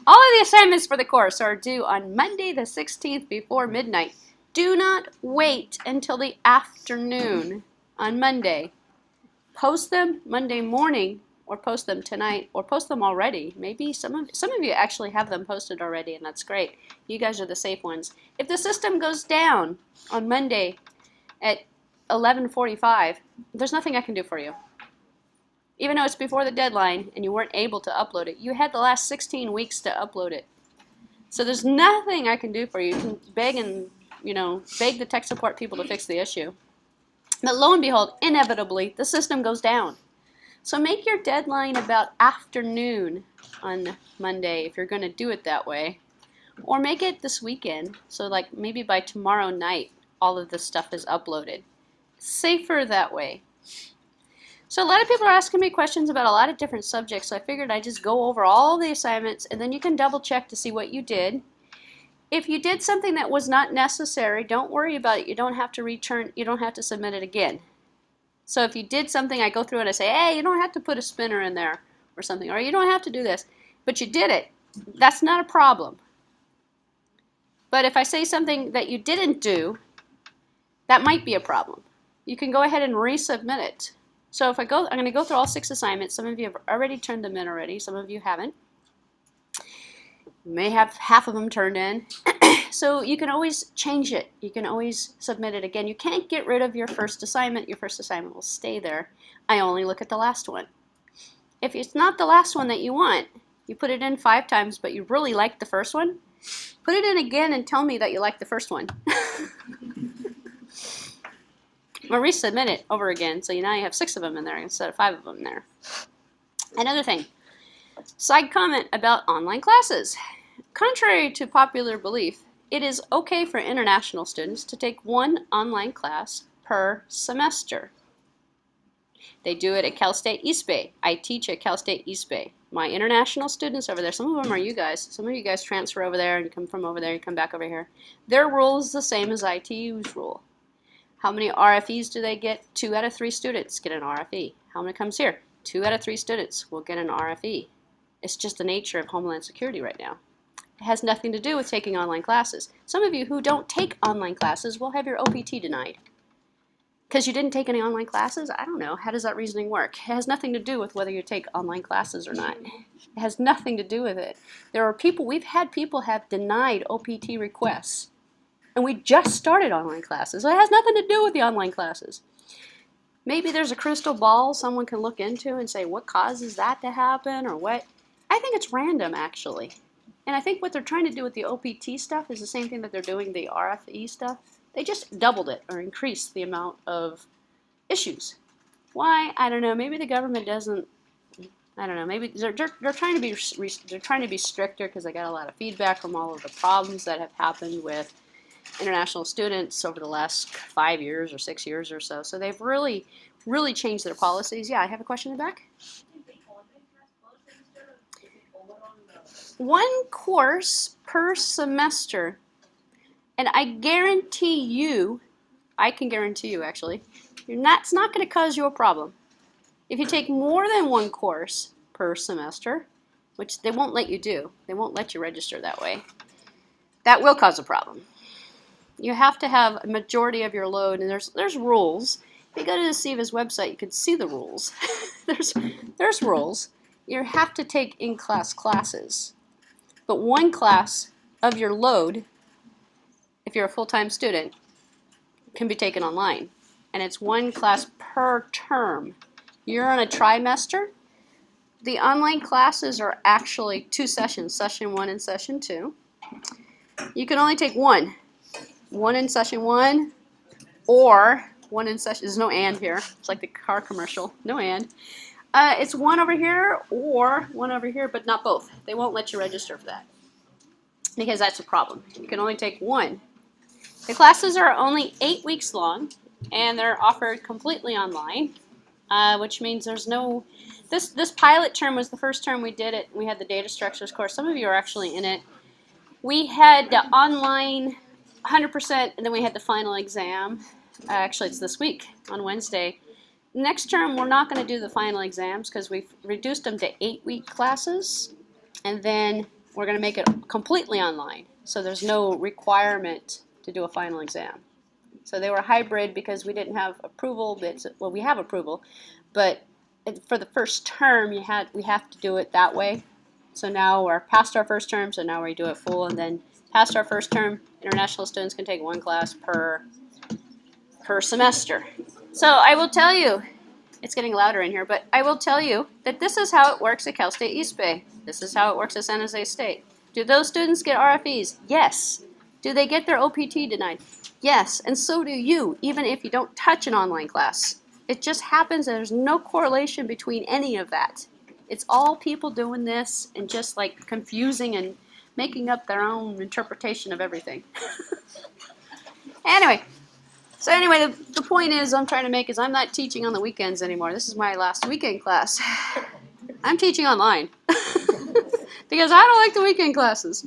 All of the assignments for the course are due on Monday the 16th before midnight. Do not wait until the afternoon on Monday. Post them Monday morning, or post them tonight, or post them already. Maybe some of you actually have them posted already, and that's great. You guys are the safe ones. If the system goes down on Monday at 11:45, there's nothing I can do for you. Even though it's before the deadline and you weren't able to upload it, you had the last 16 weeks to upload it. So there's nothing I can do for you. You can beg and, beg the tech support people to fix the issue. But lo and behold, inevitably, the system goes down. So make your deadline about afternoon on Monday if you're going to do it that way. Or make it this weekend, so like maybe by tomorrow night, all of this stuff is uploaded. Safer that way. So a lot of people are asking me questions about a lot of different subjects, so I figured I'd just go over all the assignments and then you can double check to see what you did. If you did something that was not necessary, don't worry about it. You don't have to submit it again. So if you did something, I go through and I say, hey, you don't have to put a spinner in there or something, or you don't have to do this, but you did it. That's not a problem. But if I say something that you didn't do, that might be a problem. You can go ahead and resubmit it. So I'm going to go through all 6 assignments. Some of you have already turned them in already. Some of you haven't. You may have half of them turned in. So you can always change it. You can always submit it again. You can't get rid of your first assignment. Your first assignment will stay there. I only look at the last one. If it's not the last one that you want, you put it in 5 times, but you really like the first one, put it in again and tell me that you like the first one. Or resubmit it over again, so now you have 6 of them in there instead of 5 of them there. Another thing, side comment about online classes. Contrary to popular belief, it is okay for international students to take 1 online class per semester. They do it at Cal State East Bay. I teach at Cal State East Bay. My international students over there, some of them are you guys. Some of you guys transfer over there and come from over there and come back over here. Their rule is the same as ITU's rule. How many RFEs do they get? 2 out of 3 students get an RFE. How many comes here? 2 out of 3 students will get an RFE. It's just the nature of Homeland Security right now. It has nothing to do with taking online classes. Some of you who don't take online classes will have your OPT denied. Because you didn't take any online classes? I don't know. How does that reasoning work? It has nothing to do with whether you take online classes or not. It has nothing to do with it. We've had people have denied OPT requests. And we just started online classes. So it has nothing to do with the online classes. Maybe there's a crystal ball someone can look into and say, what causes that to happen or what? I think it's random, actually. And I think what they're trying to do with the OPT stuff is the same thing that they're doing the RFE stuff. They just doubled it or increased the amount of issues. Why? I don't know. Maybe the government doesn't. I don't know. Maybe they're trying to be stricter because they got a lot of feedback from all of the problems that have happened with international students over the last 5 years or 6 years or so. So they've really changed their policies. Yeah, I have a question in the back. 1 course per semester. And I guarantee you, I can guarantee you actually, it's not going to cause you a problem. If you take more than 1 course per semester, which they won't let you do, they won't let you register that way, that will cause a problem. You have to have a majority of your load, and there's rules. If you go to the CEVA's website, you can see the rules. there's rules. You have to take in-class classes. But 1 class of your load, if you're a full-time student, can be taken online. And it's 1 class per term. You're on a trimester. The online classes are actually 2 sessions, session 1 and session 2. You can only take 1. 1 in session 1 or 1 in session, there's no and here. It's like the car commercial, no and. It's 1 over here or 1 over here, but not both. They won't let you register for that because that's a problem. You can only take 1. The classes are only 8 weeks long and they're offered completely online, which means there's no, this pilot term was the first term we did it. We had the data structures course. Some of you are actually in it. We had the online 100% and then we had the final exam. Actually, it's this week on Wednesday. Next term, we're not going to do the final exams because we've reduced them to 8-week classes. And then we're going to make it completely online. So there's no requirement to do a final exam. So they were hybrid because we didn't have approval. Well, we have approval, but for the first term, we have to do it that way. So now we're past our first term, so now we do it full, and then past our first term, international students can take one class per semester. So I will tell you, it's getting louder in here, but I will tell you that this is how it works at Cal State East Bay. This is how it works at San Jose State. Do those students get RFEs? Yes. Do they get their OPT denied? Yes, and so do you, even if you don't touch an online class. It just happens there's no correlation between any of that. It's all people doing this and just like confusing and making up their own interpretation of everything. Anyway, the point I'm trying to make is I'm not teaching on the weekends anymore. This is my last weekend class. I'm teaching online because I don't like the weekend classes.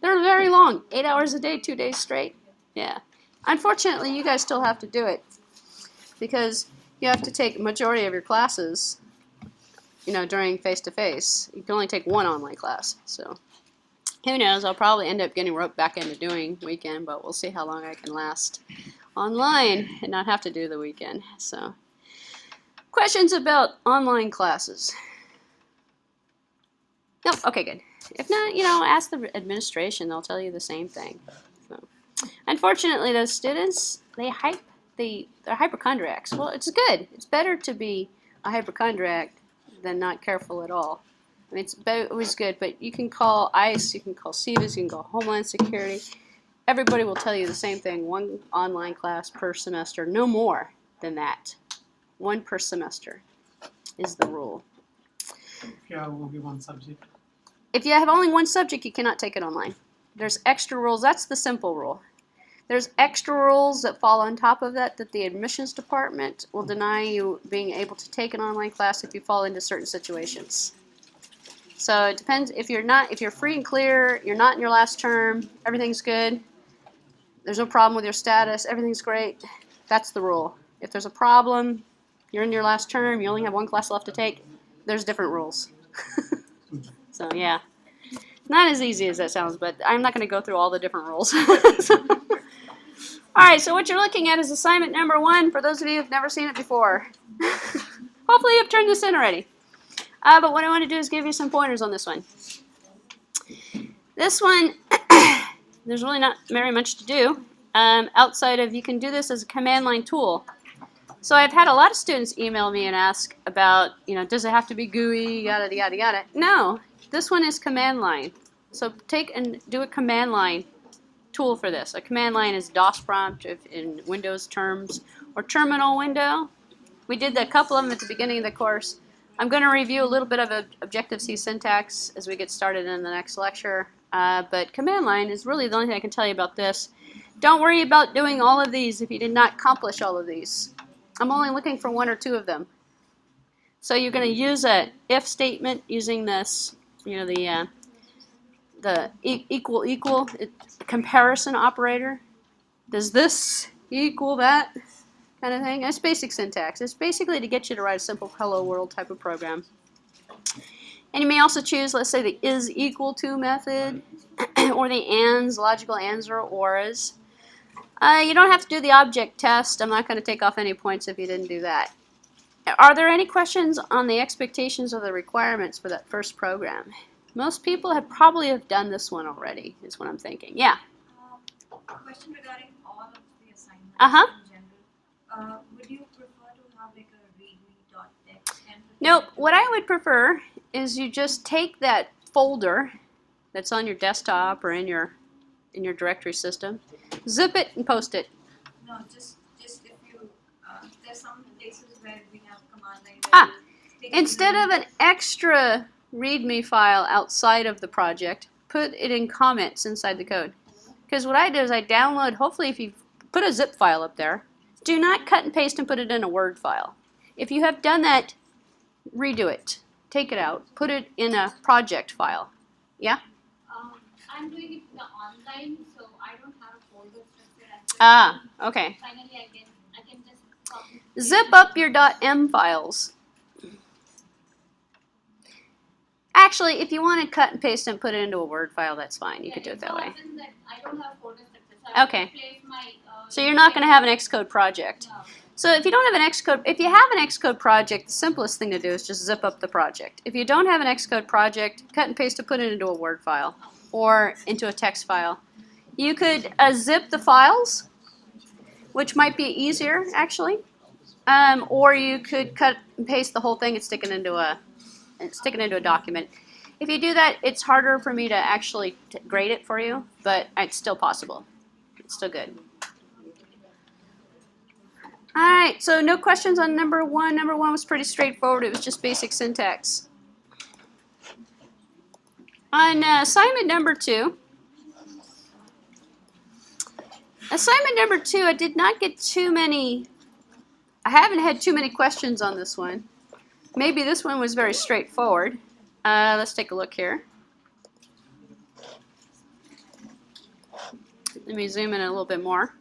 They're very long, 8 hours a day, 2 days straight. Yeah. Unfortunately, you guys still have to do it because you have to take a majority of your classes, during face-to-face. You can only take one online class. So who knows? I'll probably end up getting roped back into doing weekend, but we'll see how long I can last online and not have to do the weekend. So questions about online classes? Nope. Okay, good. If not, ask the administration. They'll tell you the same thing. So, unfortunately, those students, they're hypochondriacs. Well, it's good. It's better to be a hypochondriac than not careful at all. I mean, it's always good, but you can call ICE, you can call CVIS, you can call Homeland Security. Everybody will tell you the same thing. One online class per semester, no more than that. One per semester is the rule. Yeah, only one subject. If you have only one subject, you cannot take it online. There's extra rules. That's the simple rule. There's extra rules that fall on top of that the admissions department will deny you being able to take an online class if you fall into certain situations. So it depends. If you're free and clear, you're not in your last term, everything's good, there's no problem with your status, everything's great, that's the rule. If there's a problem, you're in your last term, you only have one class left to take, there's different rules. So yeah, not as easy as that sounds, but I'm not going to go through all the different rules. All right, so what you're looking at is assignment number 1 for those of you who've never seen it before. Hopefully you've turned this in already. But what I want to do is give you some pointers on this one. This one, there's really not very much to do outside of you can do this as a command line tool. So I've had a lot of students email me and ask about, does it have to be GUI, yada, yada, yada. No, this one is command line. So take and do a command line tool for this. A command line is DOS prompt in Windows terms or terminal window. We did a couple of them at the beginning of the course. I'm going to review a little bit of Objective-C syntax as we get started in the next lecture. But command line is really the only thing I can tell you about this. Don't worry about doing all of these if you did not accomplish all of these. I'm only looking for 1 or 2 of them. So you're going to use a if statement using this, the equal comparison operator. Does this equal that kind of thing? That's basic syntax. It's basically to get you to write a simple hello world type of program. And you may also choose, let's say, the is equal to method or the ands, logical ands or ors. You don't have to do the object test. I'm not going to take off any points if you didn't do that. Are there any questions on the expectations or the requirements for that first program? Most people probably have done this one already, is what I'm thinking. Yeah? A question regarding all of the assignments in general. Would you prefer to have like a readme.txt? Nope. What I would prefer is you just take that folder that's on your desktop or in your directory system, zip it and post it. No, just if you, there's some places where we have command line. Instead of an extra README file outside of the project, put it in comments inside the code. Because what I do is I download, hopefully if you put a zip file up there, do not cut and paste and put it in a Word file. If you have done that, redo it. Take it out. Put it in a project file. Yeah? I'm doing it the online, so I don't have a folder structure. Okay. Finally, I can just copy. Zip up your .m files. Actually, if you want to cut and paste and put it into a Word file, that's fine. You could do it that way. That I don't have folder structure, so I Okay. place my, So you're not going to have an Xcode project. No. So if you don't have an Xcode, if you have an Xcode project, the simplest thing to do is just zip up the project. If you don't have an Xcode project, cut and paste to put it into a Word file or into a text file. You could zip the files, which might be easier actually, or you could cut and paste the whole thing and stick it into a document. If you do that, it's harder for me to actually grade it for you, but it's still possible. It's still good. All right, so no questions on number one. Number one was pretty straightforward. It was just basic syntax. On assignment number two, I did not get too many, I haven't had too many questions on this one. Maybe this one was very straightforward. Let's take a look here. Let me zoom in a little bit more.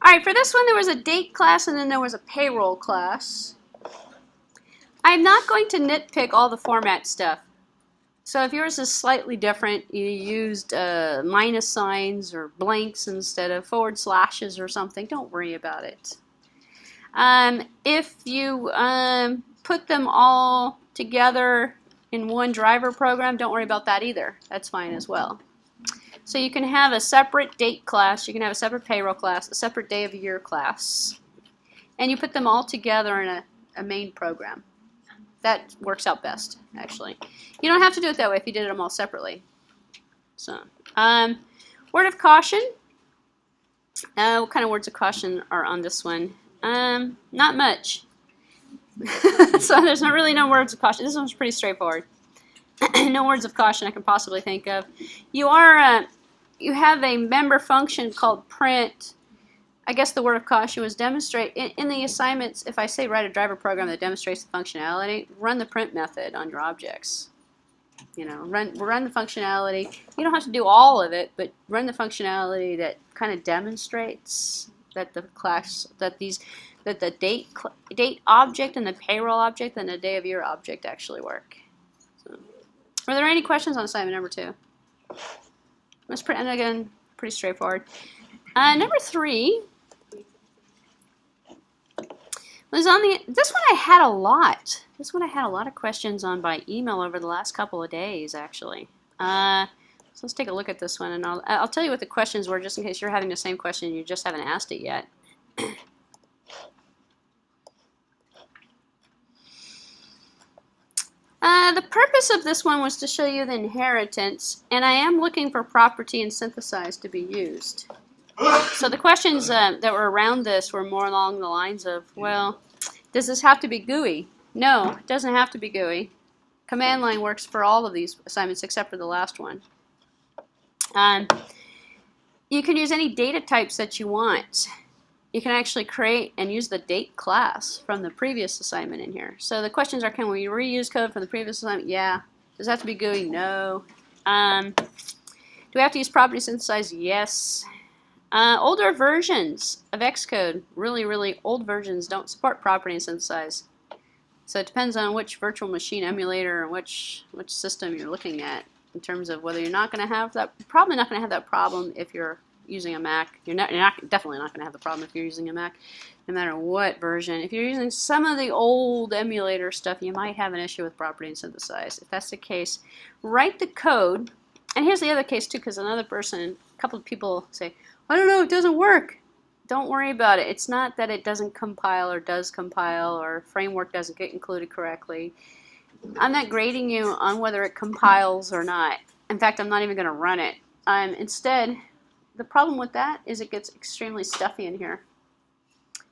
All right, for this one, there was a date class and then there was a payroll class. I'm not going to nitpick all the format stuff. So if yours is slightly different, you used minus signs or blanks instead of forward slashes or something, don't worry about it. If you put them all together in one driver program, don't worry about that either. That's fine as well. So you can have a separate date class, you can have a separate payroll class, a separate day of the year class, and you put them all together in a main program. That works out best, actually. You don't have to do it that way if you did them all separately. So, word of caution. What kind of words of caution are on this one? Not much. So there's not really no words of caution. This one's pretty straightforward. No words of caution I can possibly think of. You have a member function called print. I guess the word of caution was demonstrate. In the assignments, if I say write a driver program that demonstrates the functionality, run the print method on your objects. You know, run the functionality. You don't have to do all of it, but run the functionality that kind of demonstrates that the class, that the date object and the payroll object and the day of year object actually work. So, are there any questions on assignment number two? That's pretty, and again, pretty straightforward. Number three was on this one I had a lot. This one I had a lot of questions on by email over the last couple of days, actually. So let's take a look at this one, and I'll tell you what the questions were, just in case you're having the same question and you just haven't asked it yet. The purpose of this one was to show you the inheritance, and I am looking for property and synthesize to be used. So the questions that were around this were more along the lines of, well, does this have to be GUI? No, it doesn't have to be GUI. Command line works for all of these assignments except for the last one. You can use any data types that you want. You can actually create and use the date class from the previous assignment in here. So the questions are, can we reuse code from the previous assignment? Yeah. Does it have to be GUI? No. Do we have to use property synthesize? Yes. Older versions of Xcode, really old versions, don't support property and synthesize. So it depends on which virtual machine emulator and which system you're looking at in terms of whether you're not going to have that, probably not going to have that problem if you're using a Mac. You're definitely not going to have the problem if you're using a Mac, no matter what version. If you're using some of the old emulator stuff, you might have an issue with property and synthesize. If that's the case, write the code. And here's the other case too, because another person, a couple of people say, I don't know, it doesn't work. Don't worry about it. It's not that it doesn't compile or does compile or framework doesn't get included correctly. I'm not grading you on whether it compiles or not. In fact, I'm not even going to run it. Instead, the problem with that is it gets extremely stuffy in here.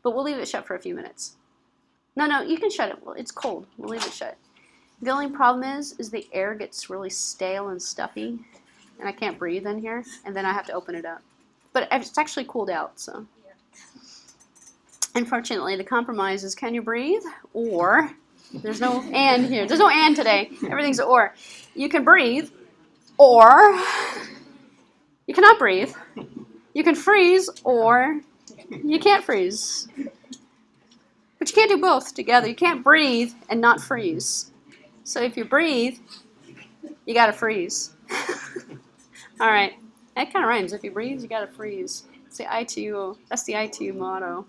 But we'll leave it shut for a few minutes. No, you can shut it. Well, it's cold. We'll leave it shut. The only problem is the air gets really stale and stuffy, and I can't breathe in here, and then I have to open it up. But it's actually cooled out, so. Unfortunately, the compromise is, can you breathe? Or, there's no and here. There's no and today. Everything's or. You can breathe, or you cannot breathe. You can freeze, or you can't freeze. But you can't do both together. You can't breathe and not freeze. So if you breathe, you gotta freeze. All right, that kind of rhymes. If you breathe, you gotta freeze. It's the ITU. That's the ITU motto.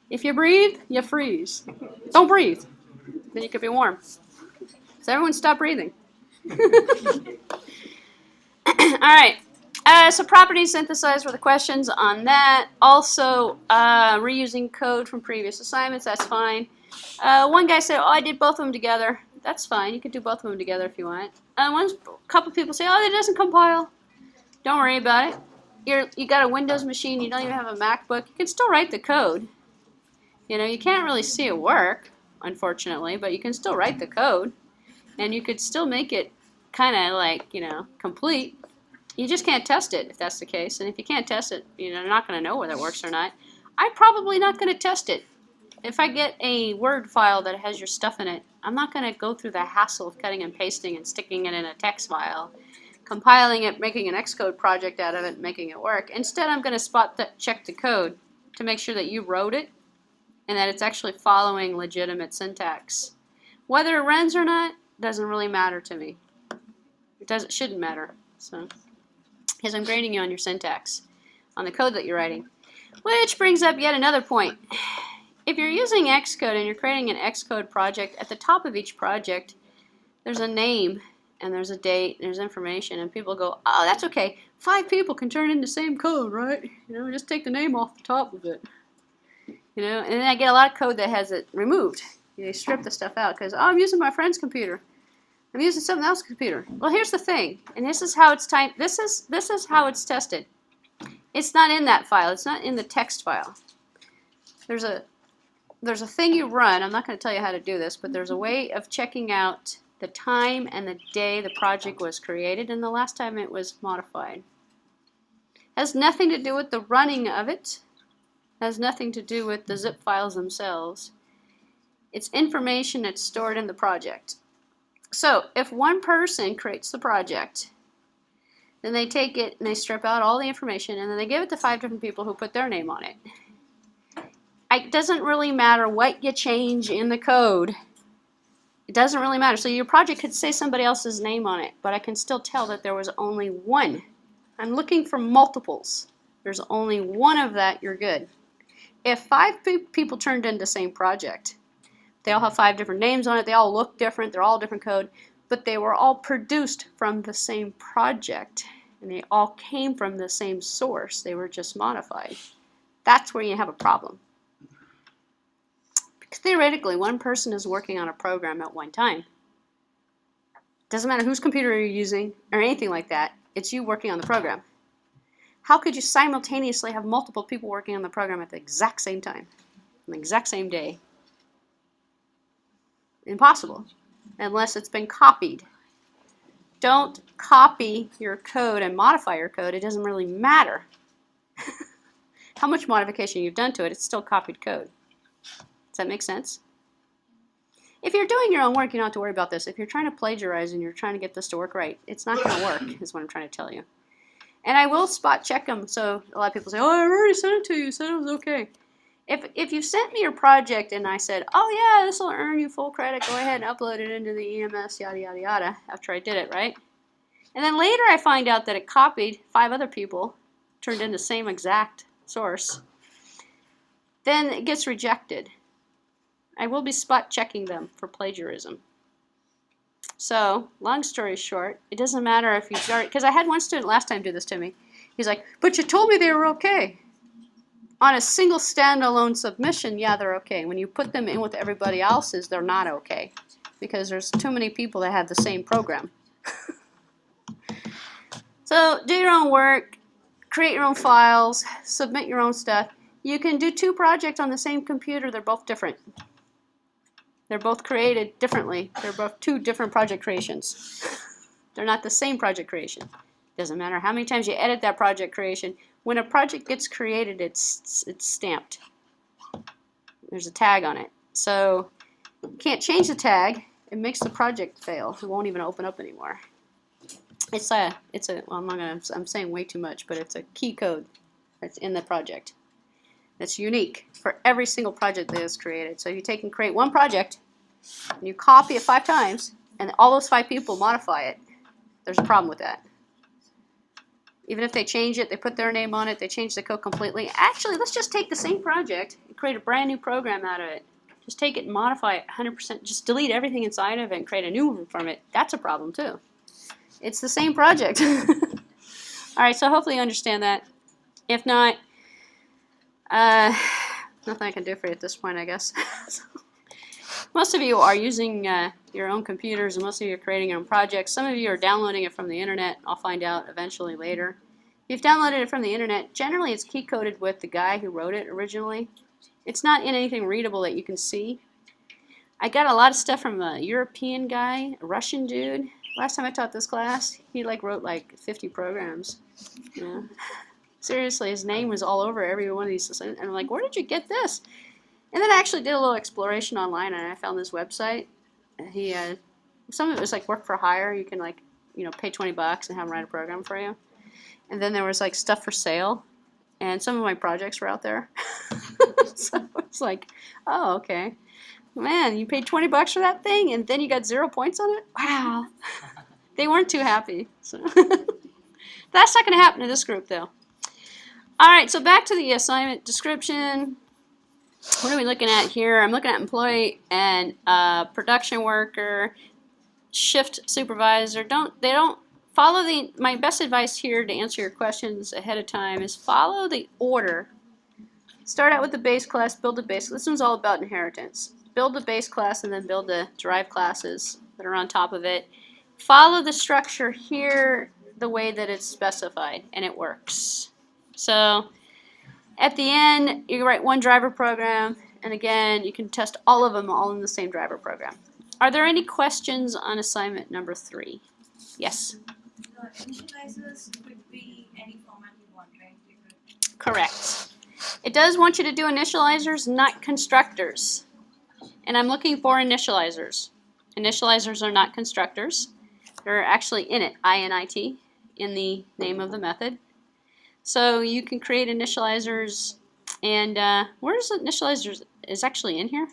If you breathe, you freeze. Don't breathe. Then you could be warm. So everyone stop breathing. All right. So properties synthesized were the questions on that. Also, reusing code from previous assignments, that's fine. One guy said, oh, I did both of them together. That's fine. You can do both of them together if you want. A couple people say, oh, it doesn't compile. Don't worry about it. You got a Windows machine. You don't even have a MacBook. You can still write the code. You know, you can't really see it work, unfortunately, but you can still write the code. And you could still make it kind of like, you know, complete. You just can't test it if that's the case. And if you can't test it, you're not going to know whether it works or not. I'm probably not going to test it. If I get a Word file that has your stuff in it, I'm not going to go through the hassle of cutting and pasting and sticking it in a text file, compiling it, making an Xcode project out of it, and making it work. Instead, I'm going to check the code to make sure that you wrote it and that it's actually following legitimate syntax. Whether it runs or not doesn't really matter to me. It shouldn't matter. So, because I'm grading you on your syntax, on the code that you're writing. Which brings up yet another point. If you're using Xcode and you're creating an Xcode project, at the top of each project, there's a name and there's a date, and there's information, and people go, oh, that's okay. 5 people can turn in the same code, right? You know, just take the name off the top of it. You know, and then I get a lot of code that has it removed. They strip the stuff out because, oh, I'm using my friend's computer. I'm using someone else's computer. Well, here's the thing, and this is how it's typed. This is how it's tested. It's not in that file. It's not in the text file. There's a thing you run. I'm not going to tell you how to do this, but there's a way of checking out the time and the day the project was created and the last time it was modified. Has nothing to do with the running of it. Has nothing to do with the zip files themselves. It's information that's stored in the project. So if one person creates the project, then they take it and they strip out all the information and then they give it to 5 different people who put their name on it. It doesn't really matter what you change in the code. It doesn't really matter. So your project could say somebody else's name on it, but I can still tell that there was only one. I'm looking for multiples. There's only one of that, you're good. If 5 people turned in the same project, they all have 5 different names on it, they all look different, they're all different code, but they were all produced from the same project, and they all came from the same source. They were just modified. That's where you have a problem. Because theoretically, one person is working on a program at one time. Doesn't matter whose computer you're using or anything like that, it's you working on the program. How could you simultaneously have multiple people working on the program at the exact same time, on the exact same day? Impossible, unless it's been copied. Don't copy your code and modify your code. It doesn't really matter how much modification you've done to it. It's still copied code. Does that make sense? If you're doing your own work, you don't have to worry about this. If you're trying to plagiarize and you're trying to get this to work right, it's not going to work, is what I'm trying to tell you. And I will spot check them. So a lot of people say, oh, I already sent it to you. You said it was okay. If you sent me your project and I said, oh yeah, this will earn you full credit, go ahead and upload it into the EMS, yada, yada, yada, after I did it, right? And then later I find out that it copied 5 other people, turned in the same exact source, then it gets rejected. I will be spot checking them for plagiarism. So, long story short, it doesn't matter if you start, because I had one student last time do this to me. He's like, but you told me they were okay. On a single standalone submission, yeah, they're okay. When you put them in with everybody else's, they're not okay. Because there's too many people that have the same program. So, do your own work, create your own files, submit your own stuff. You can do 2 projects on the same computer, they're both different. They're both created differently. They're both 2 different project creations. They're not the same project creation. Doesn't matter how many times you edit that project creation. When a project gets created, it's stamped. There's a tag on it. So you can't change the tag. It makes the project fail. It won't even open up anymore. Well, I'm saying way too much, but it's a key code that's in the project. that's unique for every single project that is created. So if you take and create one project, and you copy it 5 times, and all those 5 people modify it, there's a problem with that. Even if they change it, they put their name on it, they change the code completely. Actually, let's just take the same project and create a brand new program out of it. Just take it and modify it 100%. Just delete everything inside of it and create a new one from it. That's a problem too. It's the same project. All right, so hopefully you understand that. If not, nothing I can do for you at this point, I guess. Most of you are using your own computers, and most of you are creating your own projects. Some of you are downloading it from the internet. I'll find out eventually later. If you've downloaded it from the internet, generally it's key-coded with the guy who wrote it originally. It's not in anything readable that you can see. I got a lot of stuff from a European guy, a Russian dude. Last time I taught this class, he wrote like 50 programs. Yeah. Seriously, his name was all over every one of these. And I'm like, where did you get this? And then I actually did a little exploration online, and I found this website. He some of it was like work for hire. You can pay $20 and have him write a program for you. And then there was like stuff for sale, and some of my projects were out there. So it's like, oh, okay. Man, you paid $20 for that thing, and then you got 0 points on it? Wow. They weren't too happy. So that's not going to happen to this group, though. All right, so back to the assignment description. What are we looking at here? I'm looking at employee and production worker, shift supervisor. They don't follow my best advice here to answer your questions ahead of time is follow the order. Start out with the base class, build the base. This one's all about inheritance. Build the base class and then build the derived classes that are on top of it. Follow the structure here the way that it's specified, and it works. So at the end, you write one driver program, and again, you can test all of them all in the same driver program. Are there any questions on assignment number 3? Yes? The initializers could be any format you want, right? Correct. It does want you to do initializers, not constructors. And I'm looking for initializers. Initializers are not constructors. They're actually init, I-N-I-T, in the name of the method. So you can create initializers, and where's the initializers? Is actually in here?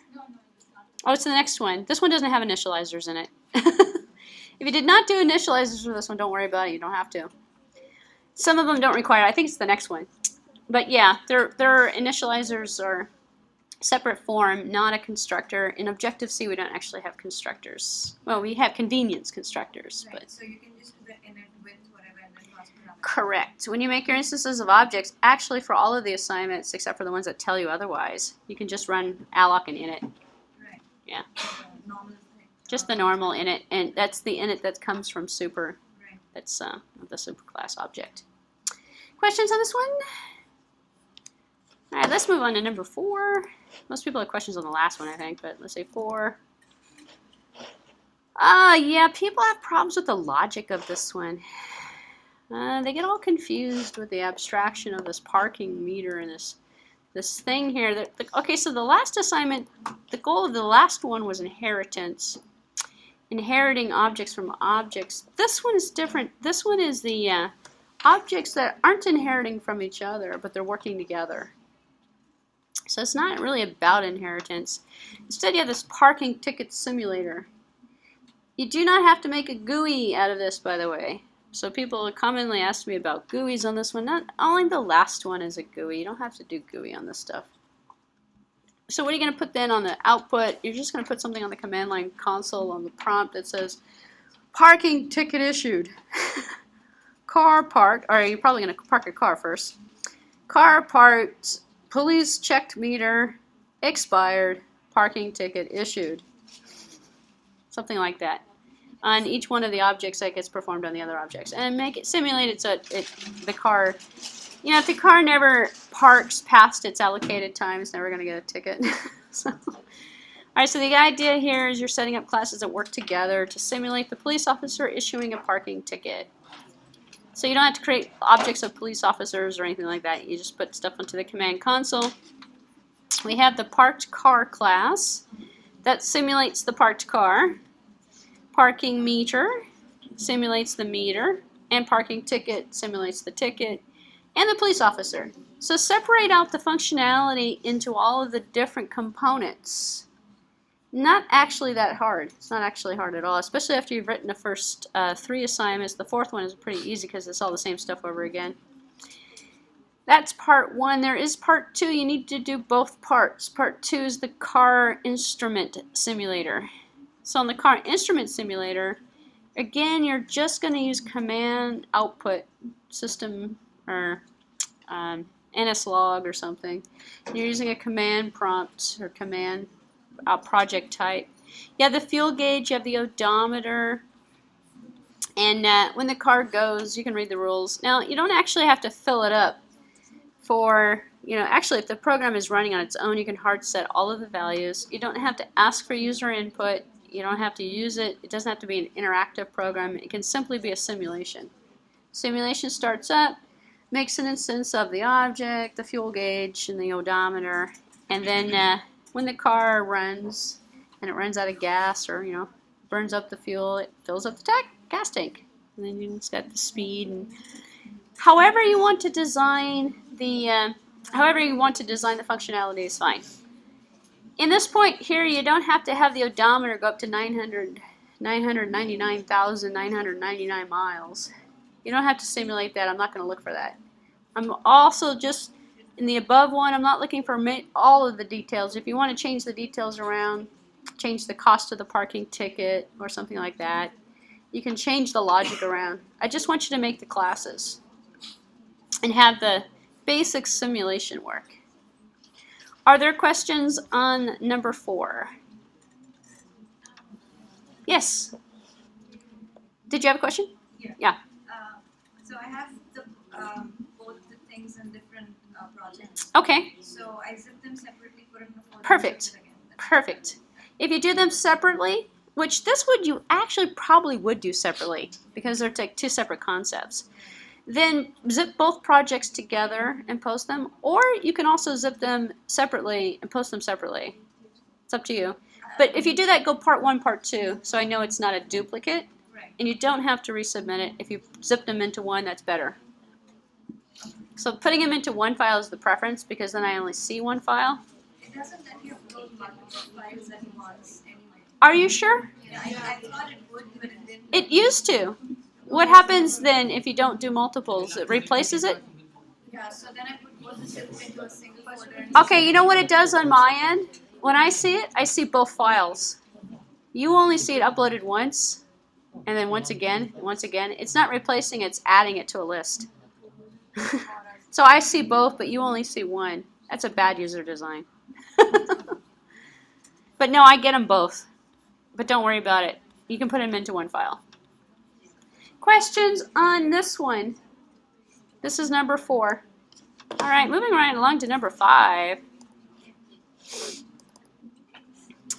Oh, it's the next one. This one doesn't have initializers in it. If you did not do initializers for this one, don't worry about it. You don't have to. Some of them don't require it. I think it's the next one. But yeah, their initializers are separate form, not a constructor. In Objective-C, we don't actually have constructors. Well, we have convenience constructors. Right. But So you can just do the init with whatever and then pass parameters. correct. When you make your instances of objects, actually for all of the assignments, except for the ones that tell you otherwise, you can just run alloc and init. Right. Yeah. The normal thing. Just the normal init, and that's the init that comes from super. Right. That's the superclass object. Questions on this one? All right, let's move on to number 4. Most people have questions on the last one, I think, but let's say 4. Yeah, people have problems with the logic of this one. They get all confused with the abstraction of this parking meter and this thing here. Okay, so the last assignment, the goal of the last one was inheritance. Inheriting objects from objects. This one is different. This one is the objects that aren't inheriting from each other, but they're working together. So it's not really about inheritance. Instead, you have this parking ticket simulator. You do not have to make a GUI out of this, by the way. So people commonly ask me about GUIs on this one. Not only the last one is a GUI. You don't have to do GUI on this stuff. So what are you going to put then on the output? You're just going to put something on the command line console on the prompt that says, parking ticket issued. Car parked. Or you're probably going to park your car first. Car parked. Police checked meter, expired, parking ticket issued. Something like that. On each one of the objects that gets performed on the other objects. And make it simulate it so the car, if the car never parks past its allocated time, it's never going to get a ticket. Alright, so the idea here is you're setting up classes that work together to simulate the police officer issuing a parking ticket. So you don't have to create objects of police officers or anything like that. You just put stuff onto the command console. We have the parked car class that simulates the parked car. Parking meter simulates the meter. And parking ticket simulates the ticket. and the police officer. So separate out the functionality into all of the different components. Not actually that hard. It's not actually hard at all, especially after you've written the first 3 assignments. The 4th one is pretty easy because it's all the same stuff over again. That's part 1. There is part 2. You need to do both parts. Part 2 is the car instrument simulator. So on the car instrument simulator, again, you're just going to use command output system or NSLog or something. You're using a command prompt or command project type. You have the fuel gauge, you have the odometer, and when the car goes, you can read the rules. Now, you don't actually have to fill it up for, actually if the program is running on its own, you can hard set all of the values. You don't have to ask for user input. You don't have to use it. It doesn't have to be an interactive program. It can simply be a simulation. Simulation starts up, makes an instance of the object, the fuel gauge, and the odometer, and then when the car runs and it runs out of gas or burns up the fuel, it fills up the gas tank, and then it's got the speed. And however you want to design the functionality is fine. In this point here, you don't have to have the odometer go up to 999,999 miles. You don't have to simulate that. I'm not going to look for that. I'm also just in the above one, I'm not looking for all of the details. If you want to change the details around, change the cost of the parking ticket or something like that, you can change the logic around. I just want you to make the classes and have the basic simulation work. Are there questions on number 4? Yes? Did you have a question? Yeah. So I have both the things in different projects. Okay. So I zip them separately, put them in a folder. Perfect. Again. Perfect. If you do them separately, which this would you actually probably would do separately because they're like 2 separate concepts, then zip both projects together and post them, or you can also zip them separately and post them separately. It's up to you. But if you do that, go part 1, part 2, so I know it's not a duplicate. Right. And you don't have to resubmit it. If you zip them into one, that's better. So putting them into one file is the preference because then I only see one file. It doesn't let you upload multiple files at once anyway. Are you sure? Yeah, I thought it would, but it didn't. It used to. What happens then if you don't do multiples? It replaces it? Yeah, so then I put both the zips into a single folder. Okay, you know what it does on my end? When I see it, I see both files. You only see it uploaded once, and then once again, and once again. It's not replacing it, it's adding it to a list. So I see both, but you only see one. That's a bad user design. But no, I get them both. But don't worry about it. You can put them into one file. Questions on this one? This is number 4. All right, moving right along to number 5.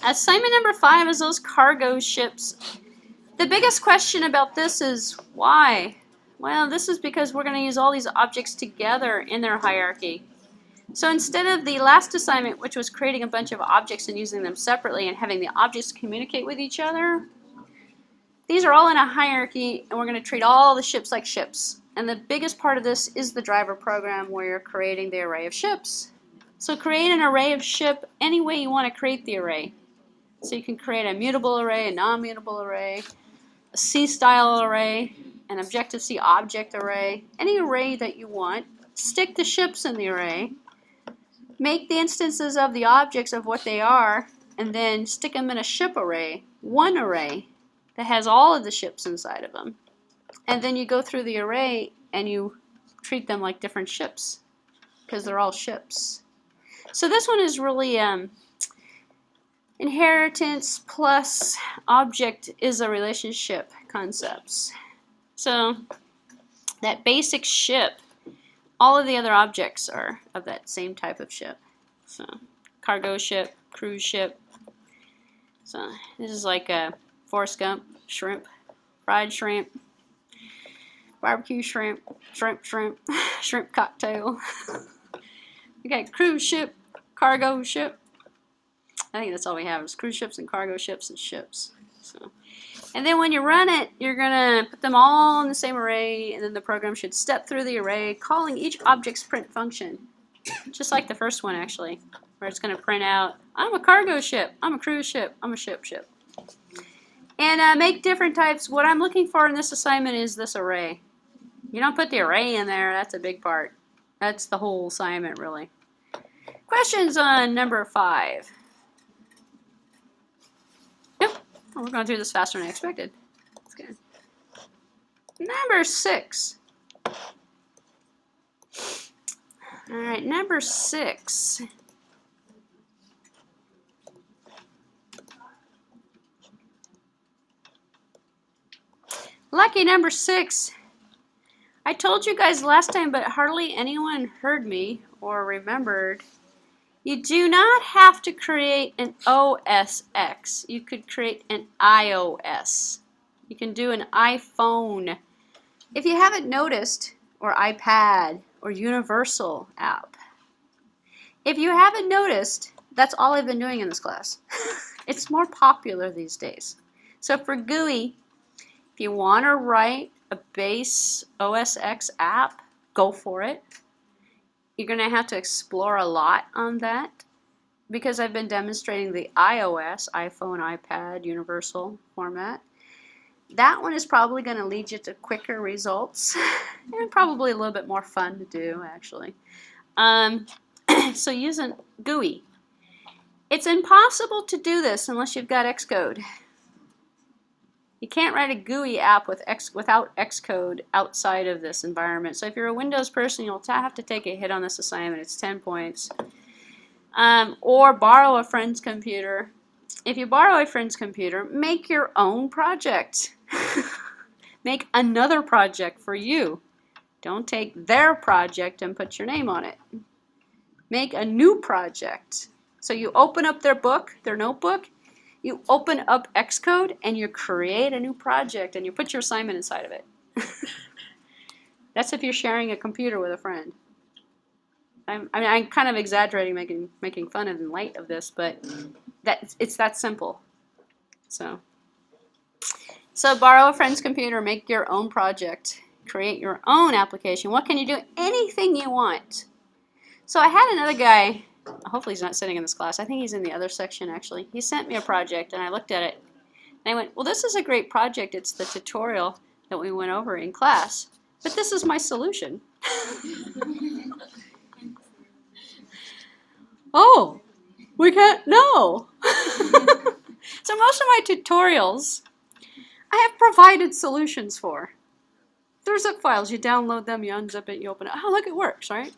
Assignment number 5 is those cargo ships. The biggest question about this is why? Well, this is because we're going to use all these objects together in their hierarchy. So instead of the last assignment, which was creating a bunch of objects and using them separately and having the objects communicate with each other, these are all in a hierarchy, and we're going to treat all the ships like ships. And the biggest part of this is the driver program where you're creating the array of ships. So create an array of ship any way you want to create the array. So you can create a mutable array, a non-mutable array, a C-style array, an Objective-C object array, any array that you want. Stick the ships in the array. Make the instances of the objects of what they are, and then stick them in a ship array, one array that has all of the ships inside of them. And then you go through the array and you treat them like different ships because they're all ships. So this one is really inheritance plus object is a relationship concepts. So that basic ship, all of the other objects are of that same type of ship. So cargo ship, cruise ship. So this is like a Forrest Gump, shrimp, fried shrimp, barbecue shrimp, shrimp cocktail. We got cruise ship, cargo ship. I think that's all we have is cruise ships and cargo ships and ships. So, and then when you run it, you're going to put them all in the same array, and then the program should step through the array, calling each object's print function. Just like the first one, actually, where it's going to print out, I'm a cargo ship, I'm a cruise ship, I'm a ship. And make different types. What I'm looking for in this assignment is this array. You don't put the array in there, that's a big part. That's the whole assignment, really. Questions on number 5? Nope. Oh, we're going through this faster than I expected. That's good. Number 6. All right, number 6. Lucky number 6. I told you guys last time, but hardly anyone heard me or remembered. You do not have to create an OS X. You could create an iOS. You can do an iPhone. If you haven't noticed, or iPad, or Universal app. If you haven't noticed, that's all I've been doing in this class. It's more popular these days. So for GUI, if you want to write a base OS X app, go for it. You're going to have to explore a lot on that because I've been demonstrating the iOS, iPhone, iPad, Universal format. That one is probably going to lead you to quicker results and probably a little bit more fun to do, actually. So using GUI. It's impossible to do this unless you've got Xcode. You can't write a GUI app without Xcode outside of this environment. So if you're a Windows person, you'll have to take a hit on this assignment. It's 10 points. Or borrow a friend's computer. If you borrow a friend's computer, make your own project. Make another project for you. Don't take their project and put your name on it. Make a new project. So you open up their book, their notebook, you open up Xcode and you create a new project and you put your assignment inside of it. That's if you're sharing a computer with a friend. I'm kind of exaggerating, making fun of in light of this, but it's that simple. So borrow a friend's computer, make your own project, create your own application. What can you do? Anything you want. So I had another guy, hopefully he's not sitting in this class, I think he's in the other section actually. He sent me a project and I looked at it and I went, well, this is a great project. It's the tutorial that we went over in class, but this is my solution. Oh, we can't, no. So most of my tutorials I have provided solutions for. They're zip files. You download them, you unzip it, you open it. Oh, look, it works, right?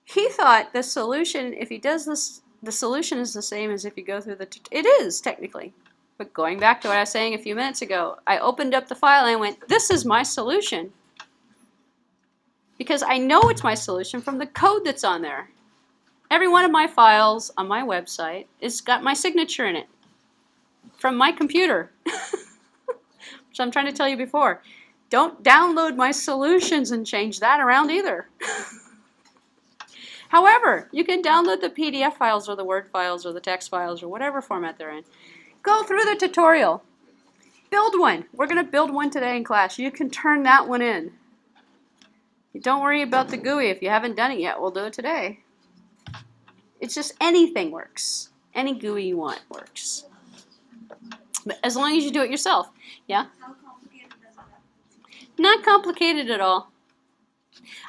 He thought the solution, if he does this, the solution is the same as if you go through the, it is technically. But going back to what I was saying a few minutes ago, I opened up the file and I went, this is my solution. Because I know it's my solution from the code that's on there. Every one of my files on my website has got my signature in it. From my computer. Which I'm trying to tell you before. Don't download my solutions and change that around either. However, you can download the PDF files or the Word files or the text files or whatever format they're in. Go through the tutorial. Build one. We're going to build one today in class. You can turn that one in. Don't worry about the GUI. If you haven't done it yet, we'll do it today. It's just anything works. Any GUI you want works. But as long as you do it yourself. Yeah? How complicated does it have to be? Not complicated at all.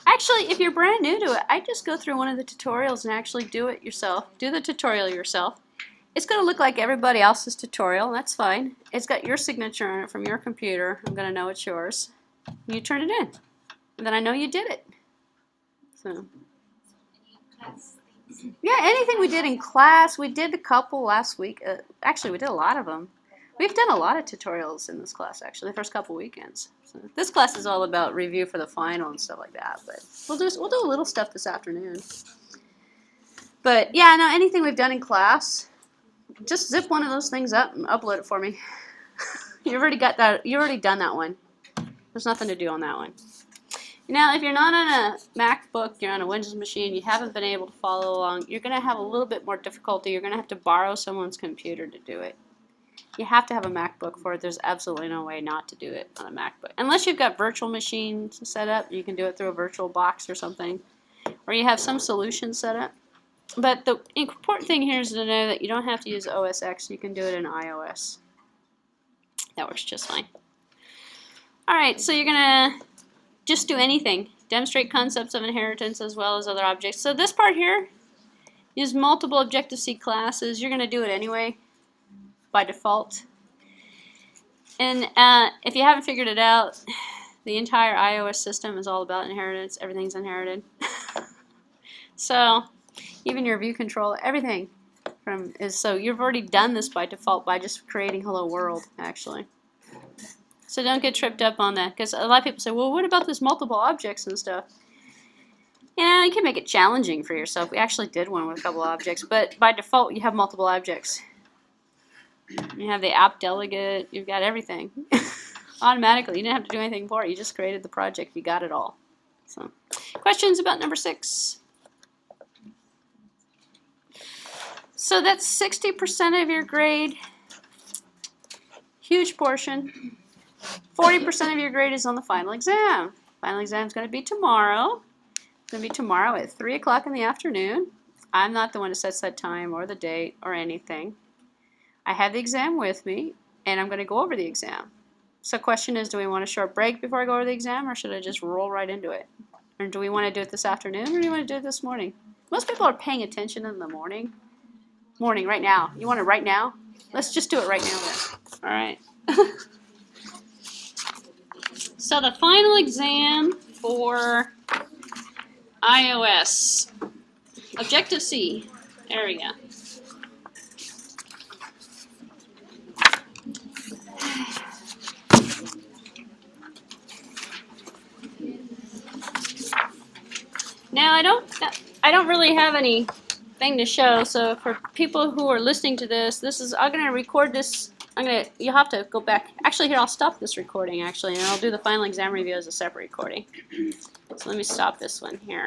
Actually, if you're brand new to it, I just go through one of the tutorials and actually do it yourself. Do the tutorial yourself. It's going to look like everybody else's tutorial. That's fine. It's got your signature on it from your computer. I'm going to know it's yours. You turn it in. And then I know you did it. So. Yeah, anything we did in class. We did a couple last week. Actually, we did a lot of them. We've done a lot of tutorials in this class, actually, the first couple weekends. So this class is all about review for the final and stuff like that. But we'll do a little stuff this afternoon. But yeah, no, anything we've done in class, just zip one of those things up and upload it for me. You already got that. You already done that one. There's nothing to do on that one. Now, if you're not on a MacBook, you're on a Windows machine, you haven't been able to follow along, you're going to have a little bit more difficulty. You're going to have to borrow someone's computer to do it. You have to have a MacBook for it. There's absolutely no way not to do it on a MacBook. Unless you've got virtual machines set up, you can do it through a virtual box or something. Or you have some solution set up. But the important thing here is to know that you don't have to use OS X. You can do it in iOS. That works just fine. All right, so you're going to just do anything. Demonstrate concepts of inheritance as well as other objects. So this part here is multiple Objective-C classes. You're going to do it anyway by default. And if you haven't figured it out, the entire iOS system is all about inheritance. Everything's inherited. So even your view control, everything so you've already done this by default by just creating Hello World, actually. So don't get tripped up on that, because a lot of people say, well, what about this multiple objects and stuff? Yeah, you can make it challenging for yourself. We actually did one with a couple objects, but by default you have multiple objects. You have the app delegate, you've got everything. Automatically, you didn't have to do anything for it. You just created the project, you got it all. So, questions about number 6? So that's 60% of your grade. Huge portion. 40% of your grade is on the final exam. Final exam is going to be tomorrow. It's going to be tomorrow at 3 o'clock in the afternoon. I'm not the one who sets that time or the date or anything. I have the exam with me, and I'm going to go over the exam. So the question is, do we want a short break before I go over the exam, or should I just roll right into it? Or do we want to do it this afternoon, or do you want to do it this morning? Most people are paying attention in the morning. Morning, right now. You want it right now? Let's just do it right now then. All right. So the final exam for iOS. Objective-C. There we go. Now I don't really have anything to show, so for people who are listening to this, I'm going to record this. You'll have to go back. Actually, here, I'll stop this recording, actually, and I'll do the final exam review as a separate recording. So let me stop this one here.